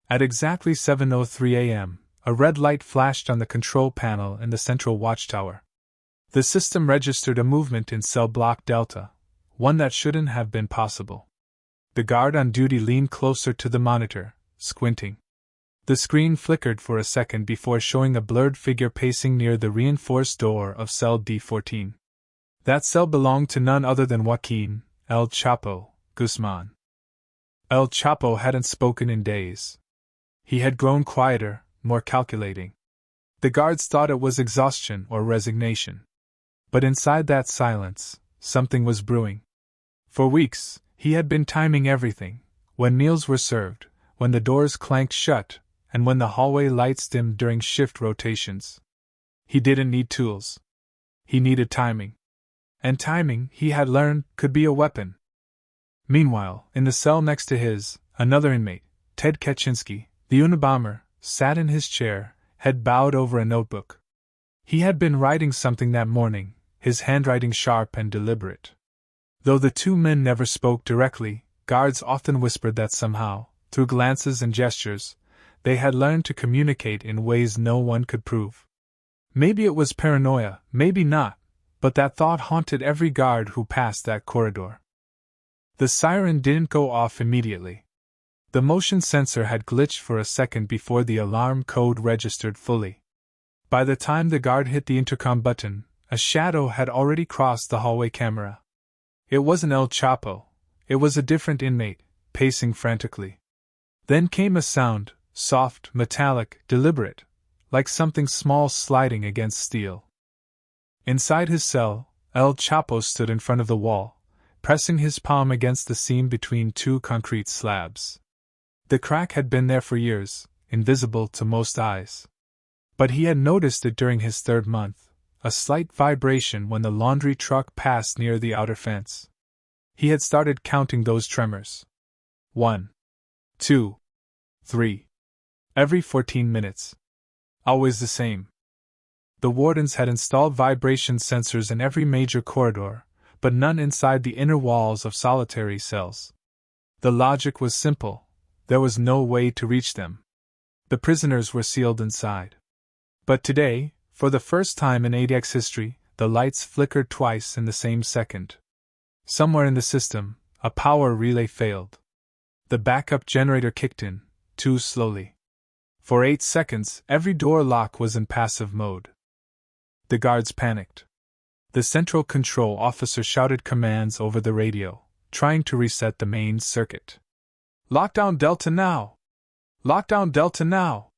At exactly 7:03 a.m., a red light flashed on the control panel in the central watchtower. The system registered a movement in cell block Delta, one that shouldn't have been possible. The guard on duty leaned closer to the monitor, squinting. The screen flickered for a second before showing a blurred figure pacing near the reinforced door of cell D14. That cell belonged to none other than Joaquín, El Chapo, Guzmán. El Chapo hadn't spoken in days. He had grown quieter, more calculating. The guards thought it was exhaustion or resignation. But inside that silence, something was brewing. For weeks, he had been timing everything: when meals were served, when the doors clanked shut, and when the hallway lights dimmed during shift rotations. He didn't need tools. He needed timing. And timing, he had learned, could be a weapon. Meanwhile, in the cell next to his, another inmate, Ted Kaczynski, the Unabomber, sat in his chair, head bowed over a notebook. He had been writing something that morning, his handwriting sharp and deliberate. Though the two men never spoke directly, guards often whispered that somehow, through glances and gestures, they had learned to communicate in ways no one could prove. Maybe it was paranoia, maybe not, but that thought haunted every guard who passed that corridor. The siren didn't go off immediately. The motion sensor had glitched for a second before the alarm code registered fully. By the time the guard hit the intercom button, a shadow had already crossed the hallway camera. It wasn't El Chapo. It was a different inmate, pacing frantically. Then came a sound, soft, metallic, deliberate, like something small sliding against steel. Inside his cell, El Chapo stood in front of the wall, pressing his palm against the seam between two concrete slabs. The crack had been there for years, invisible to most eyes. But he had noticed it during his third month, a slight vibration when the laundry truck passed near the outer fence. He had started counting those tremors. 1, 2, 3. Every 14 minutes. Always the same. The wardens had installed vibration sensors in every major corridor, but none inside the inner walls of solitary cells. The logic was simple: there was no way to reach them. The prisoners were sealed inside. But today, for the first time in ADX history, the lights flickered twice in the same second. Somewhere in the system, a power relay failed. The backup generator kicked in, too slowly. For 8 seconds, every door lock was in passive mode. The guards panicked. The central control officer shouted commands over the radio, trying to reset the main circuit. "Lockdown Delta now! Lockdown Delta now!"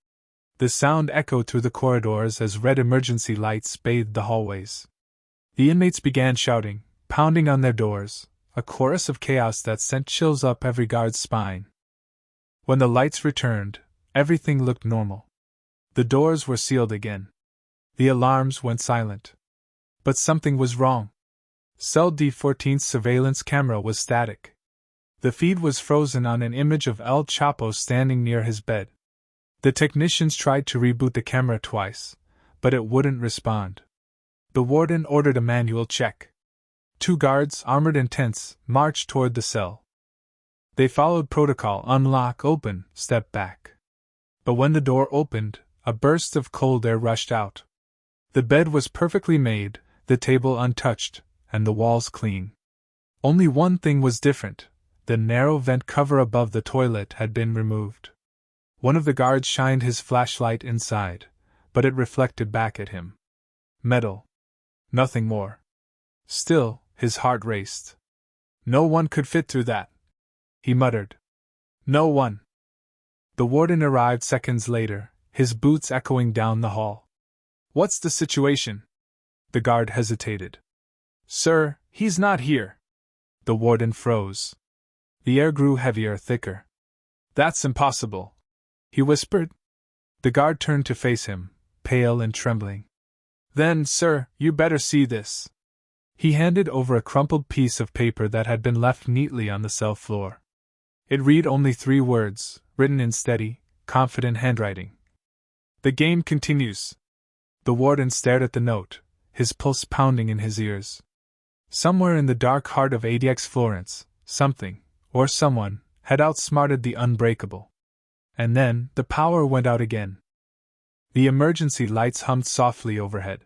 The sound echoed through the corridors as red emergency lights bathed the hallways. The inmates began shouting, pounding on their doors, a chorus of chaos that sent chills up every guard's spine. When the lights returned, everything looked normal. The doors were sealed again. The alarms went silent. But something was wrong. Cell D14's surveillance camera was static. The feed was frozen on an image of El Chapo standing near his bed. The technicians tried to reboot the camera twice, but it wouldn't respond. The warden ordered a manual check. 2 guards, armored and tense, marched toward the cell. They followed protocol: unlock, open, step back. But when the door opened, a burst of cold air rushed out. The bed was perfectly made, the table untouched, and the walls clean. Only one thing was different: the narrow vent cover above the toilet had been removed. One of the guards shined his flashlight inside, but it reflected back at him. Metal. Nothing more. Still, his heart raced. "No one could fit through that," he muttered. "No one." The warden arrived seconds later, his boots echoing down the hall. "What's the situation?" The guard hesitated. "Sir, he's not here." The warden froze. The air grew heavier, thicker. "That's impossible," he whispered. The guard turned to face him, pale and trembling. "Then, sir, you better see this." He handed over a crumpled piece of paper that had been left neatly on the cell floor. It read only 3 words, written in steady, confident handwriting. "The game continues." The warden stared at the note, his pulse pounding in his ears. Somewhere in the dark heart of ADX Florence, something, or someone, had outsmarted the unbreakable. and then the power went out again. The emergency lights hummed softly overhead.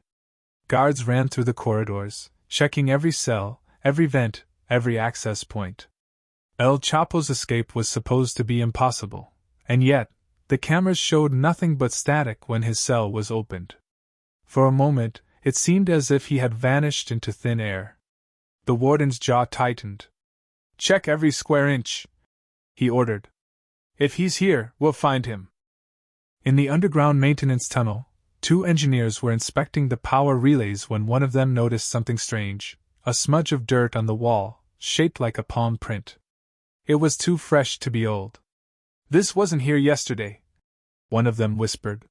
Guards ran through the corridors, checking every cell, every vent, every access point. El Chapo's escape was supposed to be impossible, and yet, the cameras showed nothing but static when his cell was opened. For a moment, it seemed as if he had vanished into thin air. The warden's jaw tightened. "Check every square inch," he ordered. "If he's here, we'll find him." In the underground maintenance tunnel, 2 engineers were inspecting the power relays when one of them noticed something strange, a smudge of dirt on the wall, shaped like a palm print. It was too fresh to be old. "This wasn't here yesterday," one of them whispered.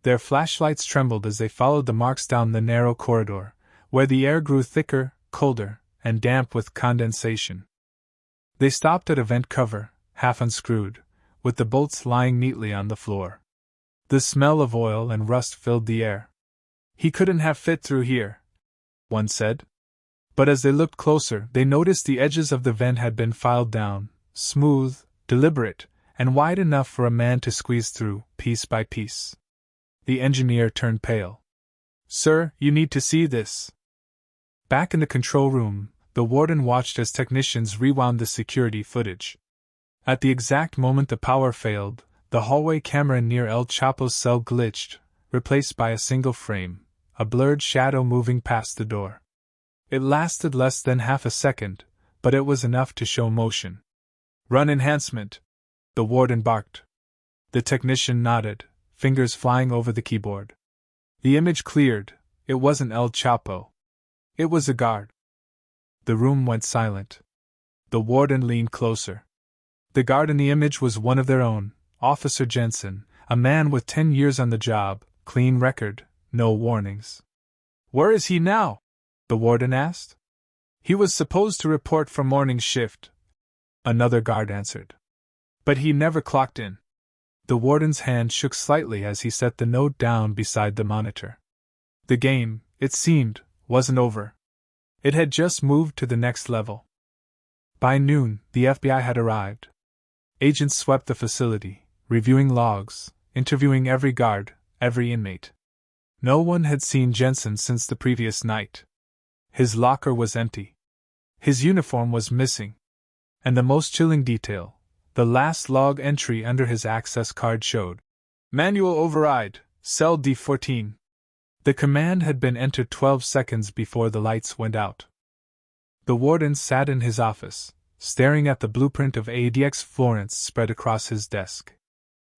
Their flashlights trembled as they followed the marks down the narrow corridor, where the air grew thicker, colder, and damp with condensation. They stopped at a vent cover, half unscrewed, with the bolts lying neatly on the floor. The smell of oil and rust filled the air. "He couldn't have fit through here," one said. But as they looked closer, they noticed the edges of the vent had been filed down, smooth, deliberate, and wide enough for a man to squeeze through, piece by piece. The engineer turned pale. "Sir, you need to see this." Back in the control room, the warden watched as technicians rewound the security footage. At the exact moment the power failed, the hallway camera near El Chapo's cell glitched, replaced by a single frame, a blurred shadow moving past the door. It lasted less than half a second, but it was enough to show motion. "Run enhancement," the warden barked. The technician nodded, fingers flying over the keyboard. The image cleared. It wasn't El Chapo. It was a guard. The room went silent. The warden leaned closer. The guard in the image was one of their own, Officer Jensen, a man with 10 years on the job, clean record, no warnings. "Where is he now?" the warden asked. "He was supposed to report for morning shift," another guard answered. "But he never clocked in." The warden's hand shook slightly as he set the note down beside the monitor. The game, it seemed, wasn't over. It had just moved to the next level. By noon, the FBI had arrived. Agents swept the facility, reviewing logs, interviewing every guard, every inmate. No one had seen Jensen since the previous night. His locker was empty. His uniform was missing. And the most chilling detail, the last log entry under his access card showed: "Manual override, cell D14. The command had been entered 12 seconds before the lights went out. The warden sat in his office, staring at the blueprint of ADX Florence spread across his desk.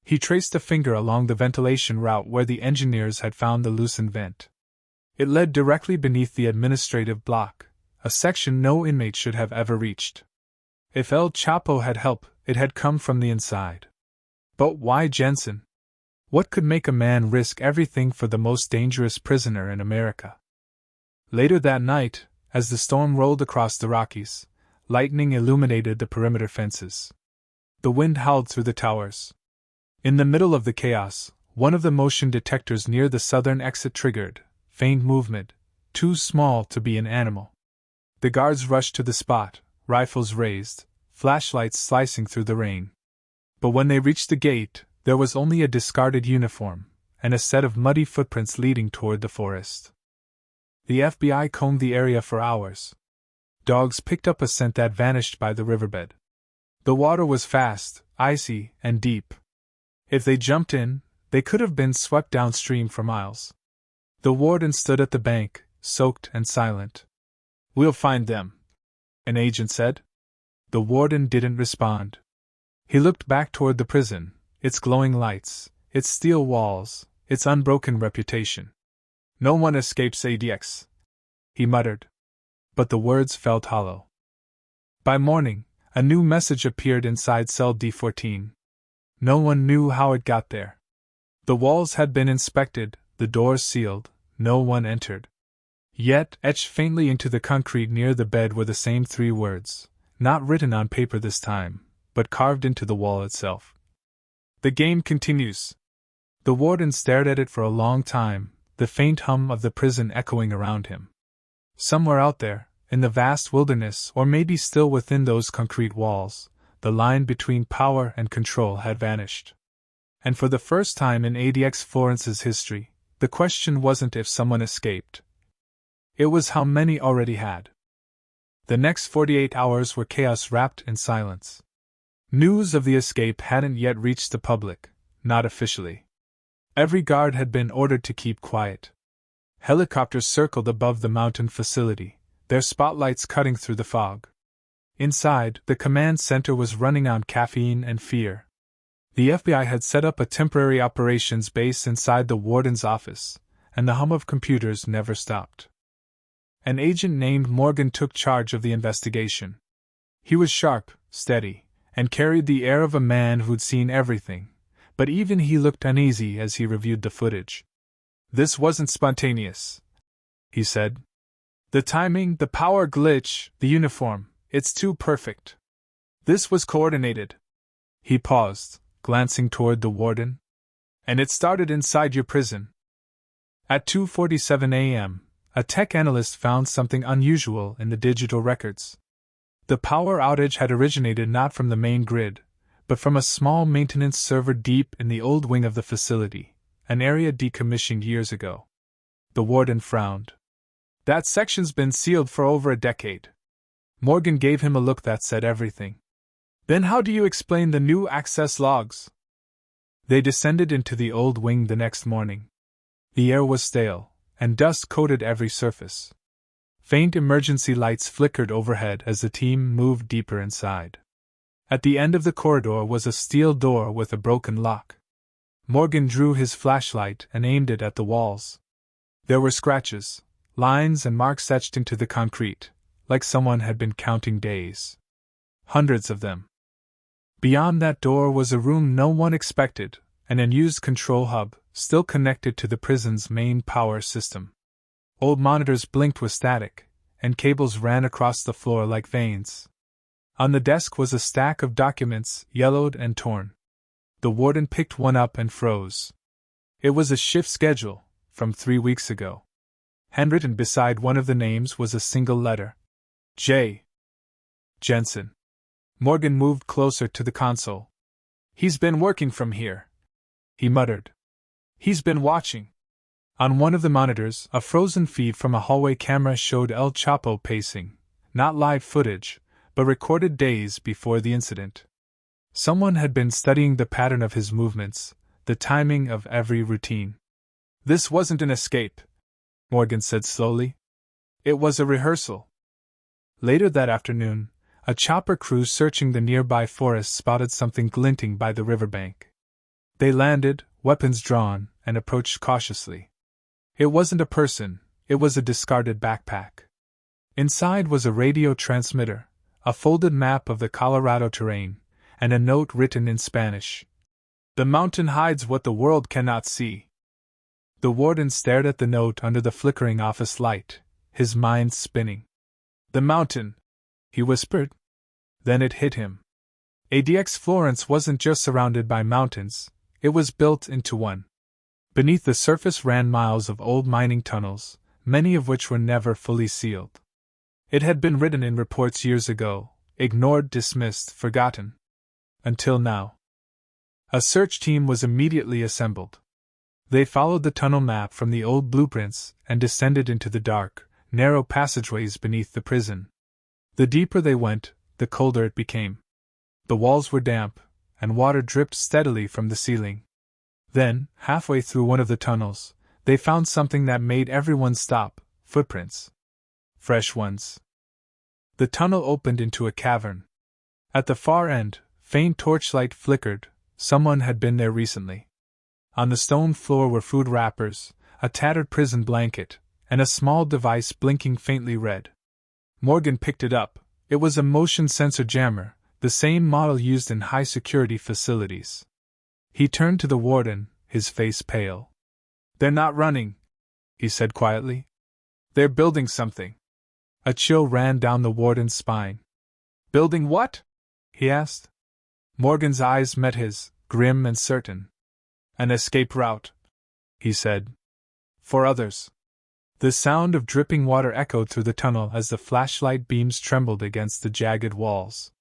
He traced a finger along the ventilation route where the engineers had found the loosened vent. It led directly beneath the administrative block, a section no inmate should have ever reached. If El Chapo had help, it had come from the inside. But why Jensen? What could make a man risk everything for the most dangerous prisoner in America? Later that night, as the storm rolled across the Rockies, lightning illuminated the perimeter fences. The wind howled through the towers. In the middle of the chaos, one of the motion detectors near the southern exit triggered, faint movement, too small to be an animal. The guards rushed to the spot, rifles raised, flashlights slicing through the rain. But when they reached the gate, there was only a discarded uniform, and a set of muddy footprints leading toward the forest. The FBI combed the area for hours. Dogs picked up a scent that vanished by the riverbed. The water was fast, icy, and deep. If they jumped in, they could have been swept downstream for miles. The warden stood at the bank, soaked and silent. "We'll find them," an agent said. The warden didn't respond. He looked back toward the prison, its glowing lights, its steel walls, its unbroken reputation. "No one escapes ADX," he muttered. But the words felt hollow. By morning, a new message appeared inside cell D14. No one knew how it got there. The walls had been inspected, the doors sealed, no one entered. Yet, etched faintly into the concrete near the bed were the same 3 words, not written on paper this time, but carved into the wall itself. "The game continues." The warden stared at it for a long time, the faint hum of the prison echoing around him. Somewhere out there, in the vast wilderness, or maybe still within those concrete walls, the line between power and control had vanished. And for the first time in ADX Florence's history, the question wasn't if someone escaped. It was how many already had. The next 48 hours were chaos wrapped in silence. News of the escape hadn't yet reached the public, not officially. Every guard had been ordered to keep quiet. Helicopters circled above the mountain facility, their spotlights cutting through the fog. Inside, the command center was running on caffeine and fear. The FBI had set up a temporary operations base inside the warden's office, and the hum of computers never stopped. An agent named Morgan took charge of the investigation. He was sharp, steady, and carried the air of a man who'd seen everything, but even he looked uneasy as he reviewed the footage. "This wasn't spontaneous," he said. "The timing, the power glitch, the uniform, it's too perfect. This was coordinated." He paused, glancing toward the warden. "And it started inside your prison." At 2:47 a.m., a tech analyst found something unusual in the digital records. The power outage had originated not from the main grid, but from a small maintenance server deep in the old wing of the facility, an area decommissioned years ago. The warden frowned. "That section's been sealed for over a decade." Morgan gave him a look that said everything. "Then how do you explain the new access logs?" They descended into the old wing the next morning. The air was stale, and dust coated every surface. Faint emergency lights flickered overhead as the team moved deeper inside. At the end of the corridor was a steel door with a broken lock. Morgan drew his flashlight and aimed it at the walls. There were scratches, lines and marks etched into the concrete, like someone had been counting days. Hundreds of them. Beyond that door was a room no one expected, an unused control hub, still connected to the prison's main power system. Old monitors blinked with static, and cables ran across the floor like veins. On the desk was a stack of documents, yellowed and torn. The warden picked one up and froze. It was a shift schedule, from 3 weeks ago. Handwritten beside one of the names was a single letter. J. Jensen. Morgan moved closer to the console. "He's been working from here," he muttered. "He's been watching." On one of the monitors, a frozen feed from a hallway camera showed El Chapo pacing, not live footage, but recorded days before the incident. Someone had been studying the pattern of his movements, the timing of every routine. "This wasn't an escape," Morgan said slowly. "It was a rehearsal." Later that afternoon, a chopper crew searching the nearby forest spotted something glinting by the riverbank. They landed, weapons drawn, and approached cautiously. It wasn't a person, it was a discarded backpack. Inside was a radio transmitter, a folded map of the Colorado terrain, and a note written in Spanish. "The mountain hides what the world cannot see." The warden stared at the note under the flickering office light, his mind spinning. "The mountain," he whispered. Then it hit him. ADX Florence wasn't just surrounded by mountains, it was built into one. Beneath the surface ran miles of old mining tunnels, many of which were never fully sealed. It had been written in reports years ago, ignored, dismissed, forgotten. Until now. A search team was immediately assembled. They followed the tunnel map from the old blueprints and descended into the dark, narrow passageways beneath the prison. The deeper they went, the colder it became. The walls were damp, and water dripped steadily from the ceiling. Then, halfway through one of the tunnels, they found something that made everyone stop: footprints. Fresh ones. The tunnel opened into a cavern. At the far end, faint torchlight flickered. Someone had been there recently. On the stone floor were food wrappers, a tattered prison blanket, and a small device blinking faintly red. Morgan picked it up. It was a motion sensor jammer, the same model used in high-security facilities. He turned to the warden, his face pale. "They're not running," he said quietly. "They're building something." A chill ran down the warden's spine. "Building what?" he asked. Morgan's eyes met his, grim and certain. "An escape route," he said. "For others." The sound of dripping water echoed through the tunnel as the flashlight beams trembled against the jagged walls.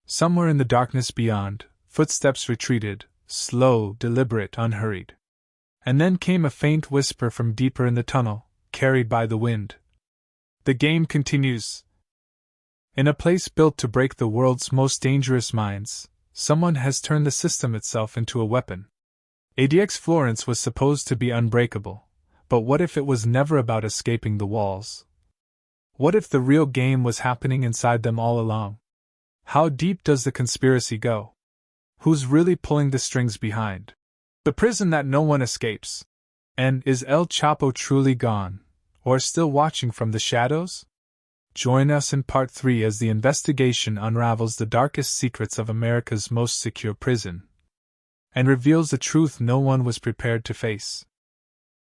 Somewhere in the darkness beyond, footsteps retreated, slow, deliberate, unhurried. And then came a faint whisper from deeper in the tunnel, carried by the wind. The game continues. In a place built to break the world's most dangerous minds, someone has turned the system itself into a weapon. ADX Florence was supposed to be unbreakable, but what if it was never about escaping the walls? What if the real game was happening inside them all along? How deep does the conspiracy go? Who's really pulling the strings behind the prison that no one escapes? And is El Chapo truly gone, or still watching from the shadows? Join us in Part 3 as the investigation unravels the darkest secrets of America's most secure prison and reveals a truth no one was prepared to face.